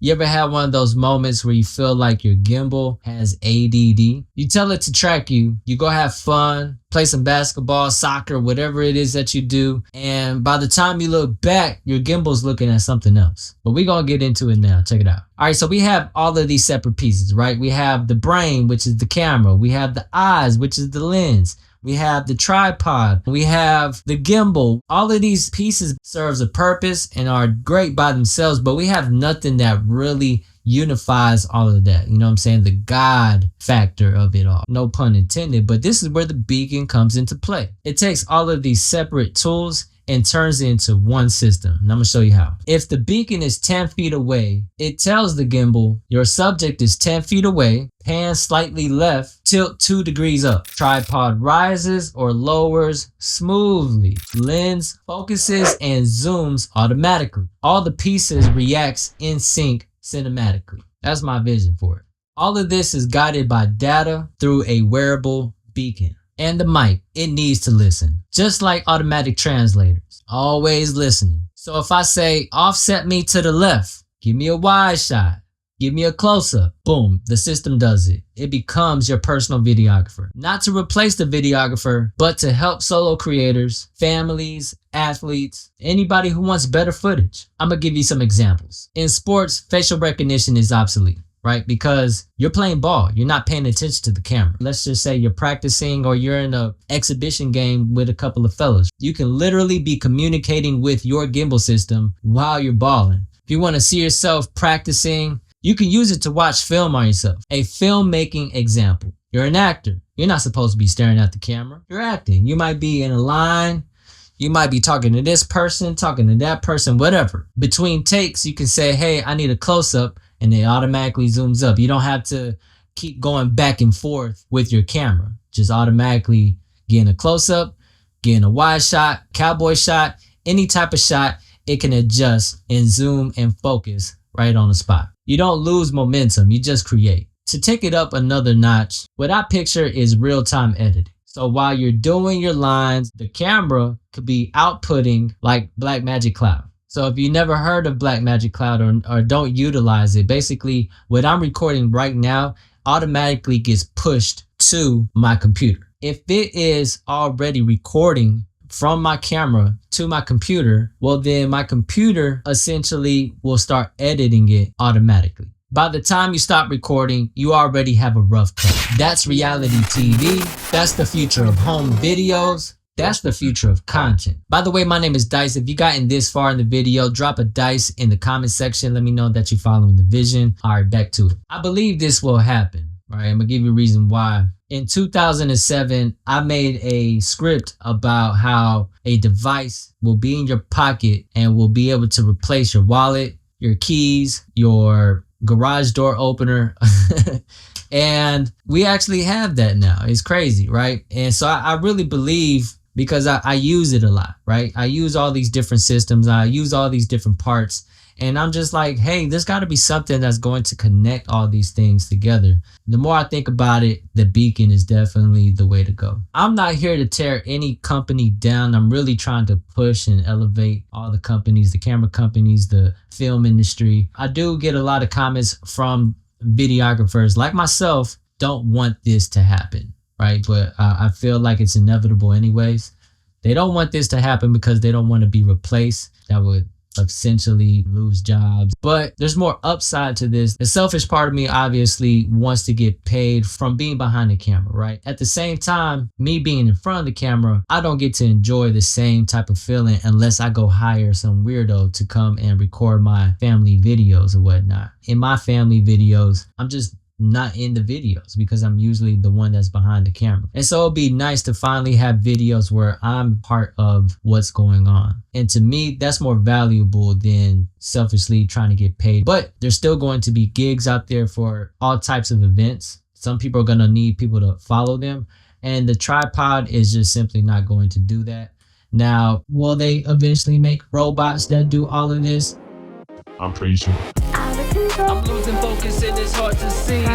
You ever had one of those moments where you feel like your gimbal has ADD? You tell it to track you, you go have fun, play some basketball, soccer, whatever it is that you do, and by the time you look back, your gimbal's looking at something else. But we're gonna get into it now. Check it out. All right, so we have all of these separate pieces, right? We have the brain, which is the camera. We have the eyes, which is the lens. We have the tripod, we have the gimbal. All of these pieces serves a purpose and are great by themselves, but we have nothing that really unifies all of that. You know what I'm saying? The God factor of it all. No pun intended, but this is where the beacon comes into play. It takes all of these separate tools and turns it into one system. And I'm gonna show you how. If the beacon is 10 feet away, it tells the gimbal your subject is 10 feet away, pan slightly left, tilt 2 degrees up. Tripod rises or lowers smoothly. Lens focuses and zooms automatically. All the pieces reacts in sync cinematically. That's my vision for it. All of this is guided by data through a wearable beacon. And the mic, it needs to listen. Just like automatic translators, always listening. So if I say, offset me to the left, give me a wide shot, give me a close-up, boom, the system does it. It becomes your personal videographer. Not to replace the videographer, but to help solo creators, families, athletes, anybody who wants better footage. I'm gonna give you some examples. In sports, facial recognition is obsolete. Right? Because you're playing ball. You're not paying attention to the camera. Let's just say you're practicing or you're in an exhibition game with a couple of fellas. You can literally be communicating with your gimbal system while you're balling. If you want to see yourself practicing, you can use it to watch film on yourself. A filmmaking example. You're an actor. You're not supposed to be staring at the camera. You're acting. You might be in a line. You might be talking to this person, talking to that person, whatever. Between takes, you can say, hey, I need a close-up, and it automatically zooms up. You don't have to keep going back and forth with your camera. Just automatically getting a close-up, getting a wide shot, cowboy shot, any type of shot, it can adjust and zoom and focus right on the spot. You don't lose momentum, you just create. To take it up another notch, what I picture is real-time editing. So while you're doing your lines, the camera could be outputting like Blackmagic Cloud. So if you never heard of Blackmagic Cloud or don't utilize it, basically what I'm recording right now automatically gets pushed to my computer. If it is already recording from my camera to my computer, well then my computer essentially will start editing it automatically. By the time you stop recording, you already have a rough cut. That's reality TV. That's the future of home videos. That's the future of content. By the way, my name is Dice. If you gotten this far in the video, drop a dice in the comment section. Let me know that you're following the vision. All right, back to it. I believe this will happen. All right, I'm gonna give you a reason why. In 2007, I made a script about how a device will be in your pocket and will be able to replace your wallet, your keys, your garage door opener. And we actually have that now. It's crazy, right? And so I really believe, because I use it a lot, right? I use all these different systems. I use all these different parts. And I'm just like, hey, there's got to be something that's going to connect all these things together. The more I think about it, the beacon is definitely the way to go. I'm not here to tear any company down. I'm really trying to push and elevate all the companies, the camera companies, the film industry. I do get a lot of comments from videographers like myself don't want this to happen, right? But I feel like it's inevitable anyways. They don't want this to happen because they don't want to be replaced. That would essentially lose jobs. But there's more upside to this. The selfish part of me obviously wants to get paid from being behind the camera, right? At the same time, me being in front of the camera, I don't get to enjoy the same type of feeling unless I go hire some weirdo to come and record my family videos or whatnot. In my family videos, I'm just not in the videos because I'm usually the one that's behind the camera. And so it'd be nice to finally have videos where I'm part of what's going on. And to me, that's more valuable than selfishly trying to get paid. But there's still going to be gigs out there for all types of events. Some people are going to need people to follow them. And the tripod is just simply not going to do that. Now, will they eventually make robots that do all of this? I'm pretty sure. I'm losing focus and it's hard to see.